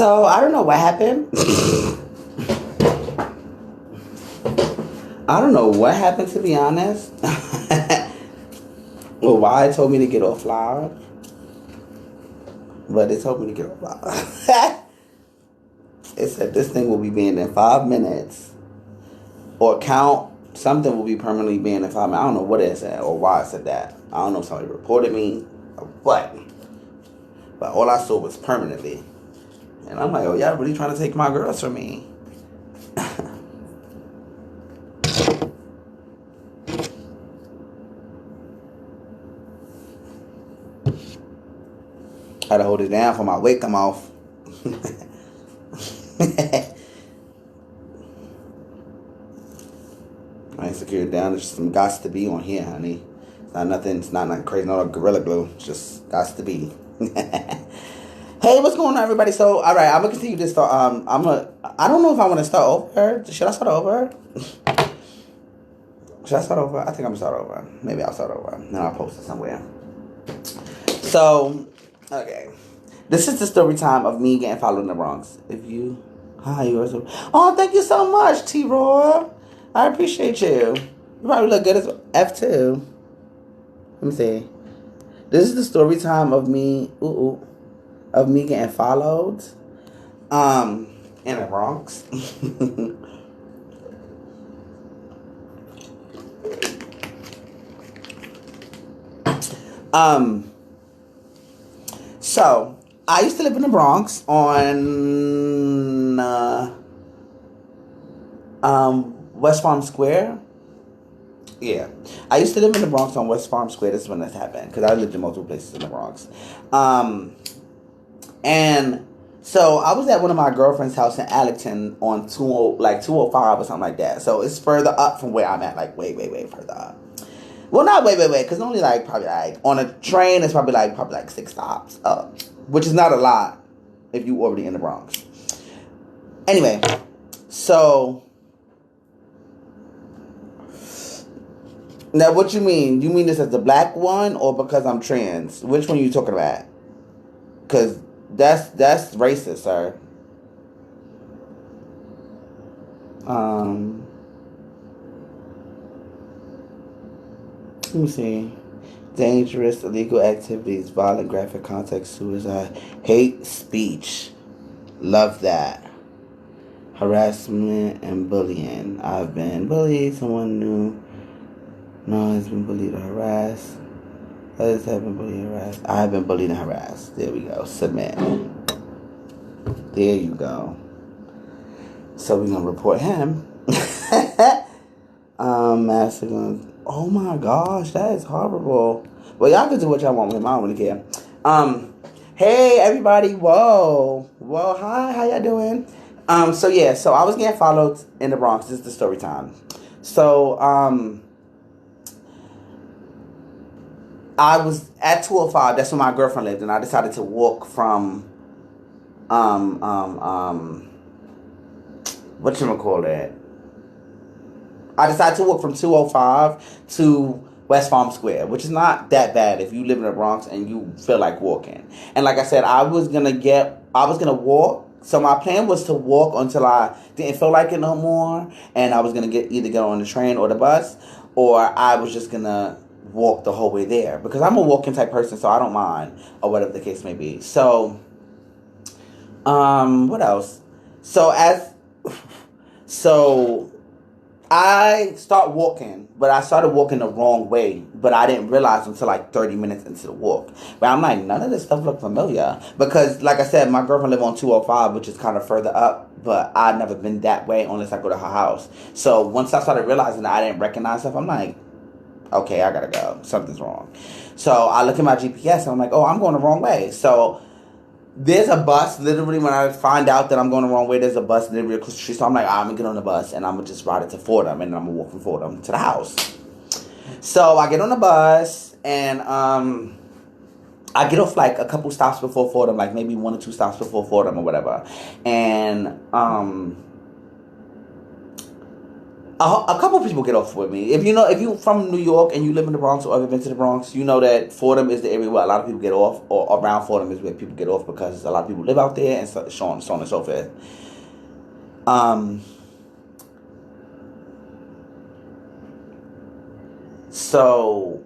So I don't know what happened. I don't know what happened, to be honest. Well, why it told me to get off live, but it told me to get off live. It said this thing will be banned in 5 minutes, or count something will be permanently banned in 5 minutes. I don't know what it said or why it said that. I don't know if somebody reported me or what, but all I saw was permanently, and I'm like, oh, y'all really trying to take my girls from me? I had to hold it down for my weight come off. I ain't secure it down. There's some gots to be on here, honey. It's not nothing. It's not nothing crazy. No Gorilla Glue. It's just gots to be. Hey, what's going on, everybody? So, all right, I'm gonna continue this. I don't know if I want to start over. Should I start over? Should I start over? I think I'm gonna start over. Maybe I'll start over. Then I'll post it somewhere. So, okay. This is the story time of me getting followed in the Bronx. If you, hi, you are so. Oh, thank you so much, T-Roy. I appreciate you. You probably look good as F2. Let me see. This is the story time of me, of me getting followed, in the Bronx. So I used to live in the Bronx on West Farm Square. Yeah, I used to live in the Bronx on West Farm Square. This is when this happened, because I lived in multiple places in the Bronx. And so I was at one of my girlfriend's house in Allington on 205 or something like that. So it's further up from where I'm at, like way further up. Well, not way, because only probably on a train it's probably 6 stops up, which is not a lot if you already in the Bronx. Anyway, so now what you mean? You mean this as the black one or because I'm trans? Which one are you talking about? Because that's racist, sir. Let me see. Dangerous, illegal activities, violent, graphic content, suicide, hate speech. Love that. Harassment and bullying. I've been bullied. Someone new. No has been bullied or harassed. Others have been bullied and harassed. I have been bullied and harassed. There we go. Submit. There you go. So we're gonna report him. Massive. Oh my gosh, that is horrible. Well, y'all can do what y'all want with him. I don't really care. Hey everybody. Whoa, hi, how y'all doing? So yeah, so I was getting followed in the Bronx. This is the story time. So, I was at 205. That's where my girlfriend lived, and I decided to walk from, whatchamacallit? I decided to walk from 205 to West Farm Square, which is not that bad if you live in the Bronx and you feel like walking. And like I said, I was gonna walk. So my plan was to walk until I didn't feel like it no more, and I was gonna either get on the train or the bus, or I was just gonna walk the whole way there, because I'm a walking type person, so I don't mind, or whatever the case may be. So, what else? So I start walking, but I started walking the wrong way, but I didn't realize until 30 minutes into the walk. But I'm like, none of this stuff look familiar, because like I said, my girlfriend lived on 205, which is kind of further up, but I've never been that way unless I go to her house. So once I started realizing that I didn't recognize stuff, I'm like, okay, I gotta go. Something's wrong. So I look at my GPS and I'm like, oh, I'm going the wrong way. So there's a bus, literally, when I find out that I'm going the wrong way, there's a bus literally across the street. So I'm like, I'm going to get on the bus and I'm going to just ride it to Fordham, and then I'm going to walk from Fordham to the house. So I get on the bus and I get off a couple stops before Fordham, maybe 1 or 2 stops before Fordham or whatever. And A couple people get off with me. If you from New York and you live in the Bronx or ever been to the Bronx, you know that Fordham is the area where a lot of people get off, or around Fordham is where people get off because a lot of people live out there and so on and so forth. So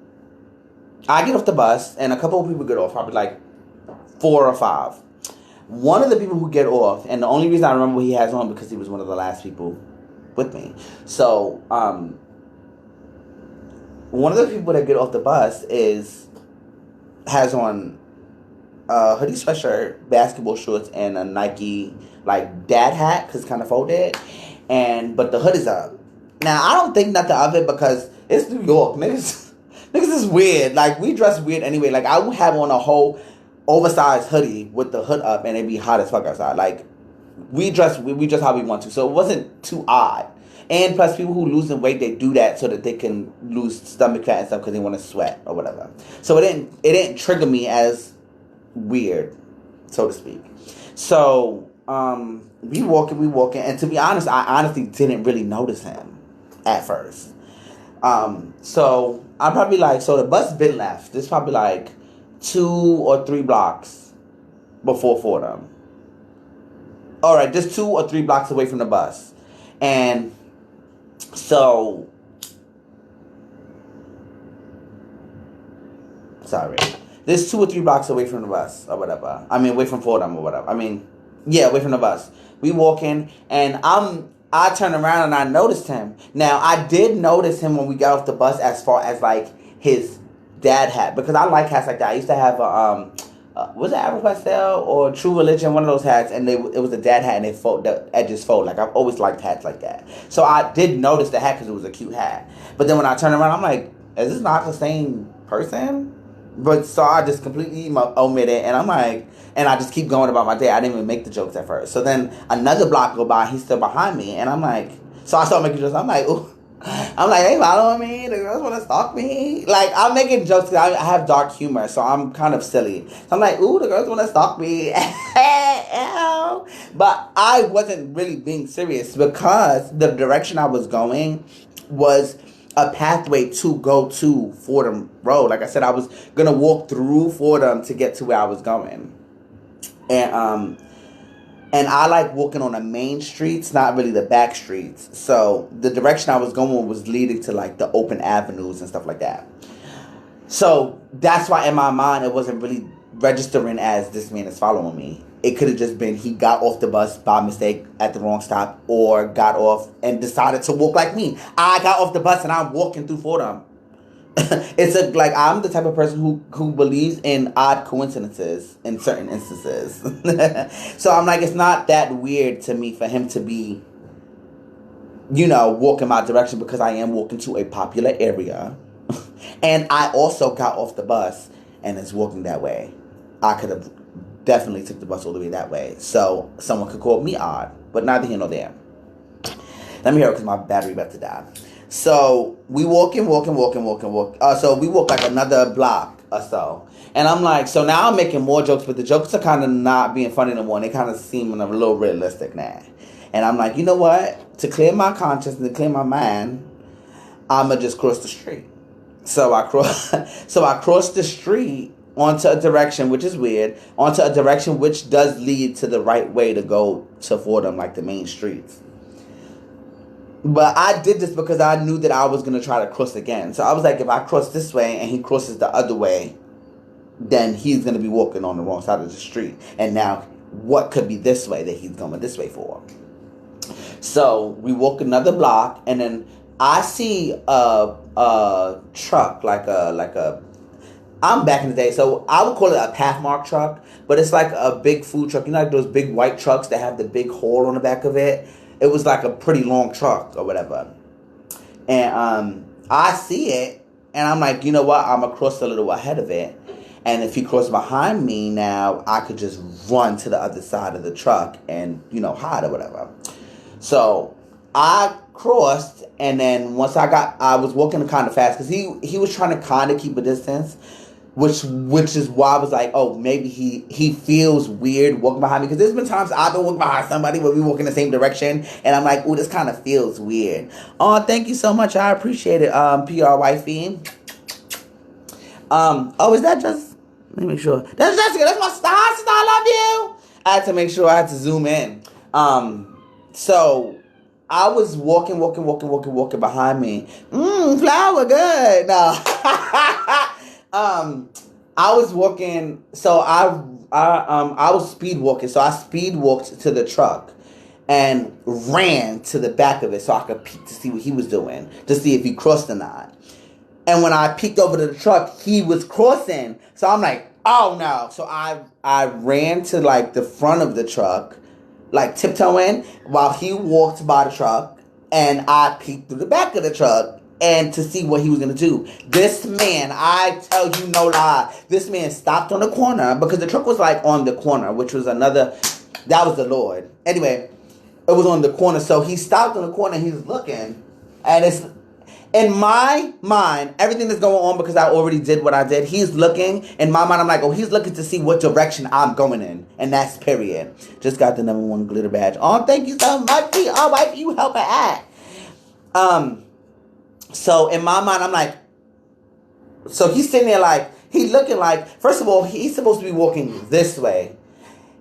I get off the bus and a couple of people get off, probably like 4 or 5. One of the people who get off, and the only reason I remember what he has on because he was one of the last people with me. So, one of the people that get off the bus has on a hoodie sweatshirt, basketball shorts, and a Nike like dad hat because it's kind of folded, but the hood is up. Now I don't think nothing of it because it's New York, niggas. Niggas is weird. Like we dress weird anyway. Like I would have on a whole oversized hoodie with the hood up and it'd be hot as fuck outside. Like we dress how we want to, so it wasn't too odd. And plus, people who losing weight, they do that so that they can lose stomach fat and stuff because they want to sweat or whatever. So it didn't trigger me as weird, so to speak. So we walking, and to be honest, I honestly didn't really notice him at first. So I'm probably like, so the bus been left. This probably like 2 or 3 blocks before Fordham. All right, just 2 or 3 blocks away from the bus. And so, sorry, this 2 or 3 blocks away from the bus or whatever. I mean, away from Fordham or whatever. I mean, yeah, away from the bus. We walking, and I turned around and I noticed him. Now, I did notice him when we got off the bus as far as like his dad hat, because I like hats like that. I used to have a was it Afro Pastel or True Religion, one of those hats, and it was a dad hat, and the edges fold. Like I've always liked hats like that, so I did notice the hat because it was a cute hat. But then when I turned around, I'm like, is this not the same person? But so I just completely omit it, and I'm like, and I just keep going about my day. I didn't even make the jokes at first. So then another block go by, he's still behind me, and I'm like, so I start making jokes. I'm like, ooh. I'm like, they following me. The girls want to stalk me. Like, I'm making jokes because I have dark humor, so I'm kind of silly. So I'm like, ooh, the girls want to stalk me. But I wasn't really being serious because the direction I was going was a pathway to go to Fordham Road. Like I said, I was going to walk through Fordham to get to where I was going. And I like walking on the main streets, not really the back streets. So the direction I was going was leading to like the open avenues and stuff like that. So that's why in my mind it wasn't really registering as this man is following me. It could have just been he got off the bus by mistake at the wrong stop or got off and decided to walk like me. I got off the bus and I'm walking through Fordham. Like I'm the type of person who believes in odd coincidences in certain instances. So I'm like, it's not that weird to me for him to be, walking my direction because I am walking to a popular area. And I also got off the bus and is walking that way. I could have definitely took the bus all the way that way. So someone could call me odd, but neither here nor there. Let me hear it because my battery about to die. So we walking. So we walk like another block or so. And I'm like, so now I'm making more jokes, but the jokes are kind of not being funny no more. And they kind of seem a little realistic now. And I'm like, you know what? To clear my conscience and to clear my mind, I'm going to just cross the street. So I cross the street onto a direction, which is weird, onto a direction which does lead to the right way to go to Fordham, like the main streets. But I did this because I knew that I was going to try to cross again. So I was like, if I cross this way and he crosses the other way, then he's going to be walking on the wrong side of the street. And now, what could be this way that he's going this way for? So we walk another block, and then I see a truck, I'm back in the day, so I would call it a Pathmark truck, but it's like a big food truck. You know, like those big white trucks that have the big hole on the back of it? It was like a pretty long truck or whatever. And I see it, and I'm like, you know what? I'm going to cross a little ahead of it. And if he crossed behind me now, I could just run to the other side of the truck and, hide or whatever. So I crossed, and then once I was walking kind of fast because he was trying to kind of keep a distance. which is why I was like, oh, maybe he feels weird walking behind me, because there's been times I've been walking behind somebody where we walk in the same direction, and I'm like, oh, this kind of feels weird. Oh, thank you so much, I appreciate it, PR wifey. Oh, is that just? Let me make sure. That's Jessica. That's my star. Sister, I love you. I had to make sure I had to zoom in. So I was walking behind me. Flower, good. No. I was walking. So I was speed walking. So I speed walked to the truck and ran to the back of it so I could peek to see what he was doing, to see if he crossed or not. And when I peeked over to the truck, he was crossing. So I'm like, oh no. So I ran to like the front of the truck, like tiptoeing, while he walked by the truck. And I peeked through the back of the truck and to see what he was going to do. This man, I tell you no lie, this man stopped on the corner because the truck was like on the corner, which was that was the Lord. Anyway, it was on the corner. So he stopped on the corner and he's looking. And it's, in my mind, everything that's going on, because I already did what I did, he's looking. In my mind, I'm like, oh, he's looking to see what direction I'm going in. And that's period. Just got the #1 glitter badge. Oh, thank you so much. Oh, wife, you help her act. So in my mind, I'm like, so he's sitting there like, he's looking like, first of all, he's supposed to be walking this way.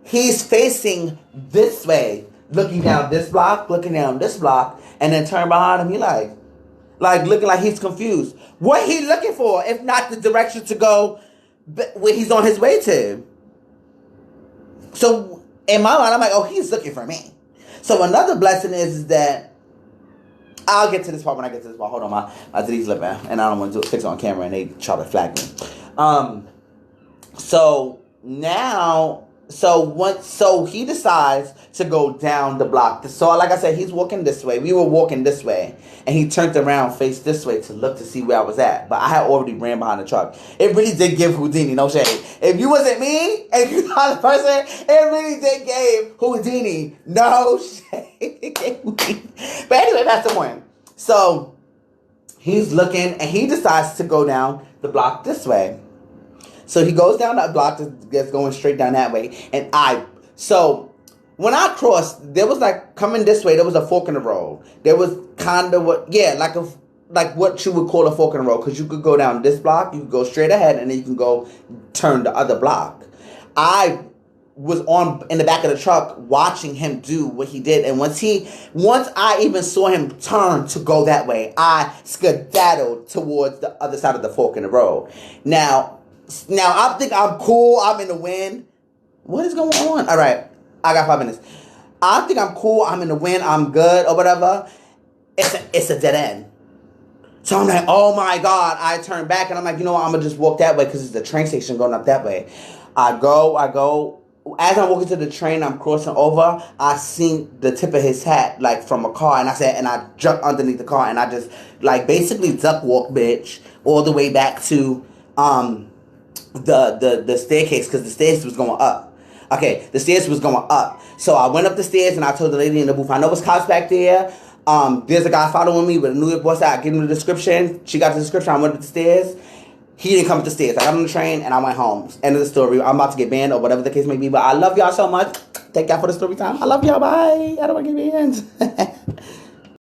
He's facing this way, looking down this block, and then turn behind him. He like looking like he's confused. What he looking for, if not the direction to go where he's on his way to? So in my mind, I'm like, oh, he's looking for me. So another blessing is that, I'll get to this part when I get to this part. Hold on, my Diddy's lipping, and I don't want to fix it on camera, and they try to flag me. So now, so he decides to go down the block. So like I said, he's walking this way. We were walking this way, and he turned around, faced this way to look to see where I was at. But I had already ran behind the truck. It really did give Houdini, no shade. If you wasn't me, and you not the person, it really did give Houdini, no shade. It gave Houdini. But anyway, that's the point. So he's looking, and he decides to go down the block this way. So he goes down that block that's going straight down that way. And so when I crossed, there was like, coming this way, there was a fork in the road. There was kind of like what you would call a fork in the road. Because you could go down this block, you could go straight ahead, and then you can go turn the other block. I was in the back of the truck watching him do what he did. And once I even saw him turn to go that way, I skedaddled towards the other side of the fork in the road. Now I think I'm cool. I'm in the wind. What is going on? All right. I got 5 minutes. I think I'm cool. I'm in the wind. I'm good or whatever. It's a dead end. So I'm like, oh my God. I turn back and I'm like, you know what? I'm going to just walk that way because it's the train station going up that way. I go. As I'm walking to the train, I'm crossing over. I seen the tip of his hat, like from a car. And I jumped underneath the car and I just like basically duck walk, bitch, all the way back to, the staircase, because the stairs was going up. Okay, the stairs was going up. So I went up the stairs and I told the lady in the booth, I know it's cops back there. There's a guy following me with a New York boss out. I gave him the description. She got the description. I went up the stairs. He didn't come up the stairs. I got on the train and I went home. End of the story. I'm about to get banned or whatever the case may be. But I love y'all so much. Thank y'all for the story time. I love y'all. Bye. I don't want to get banned.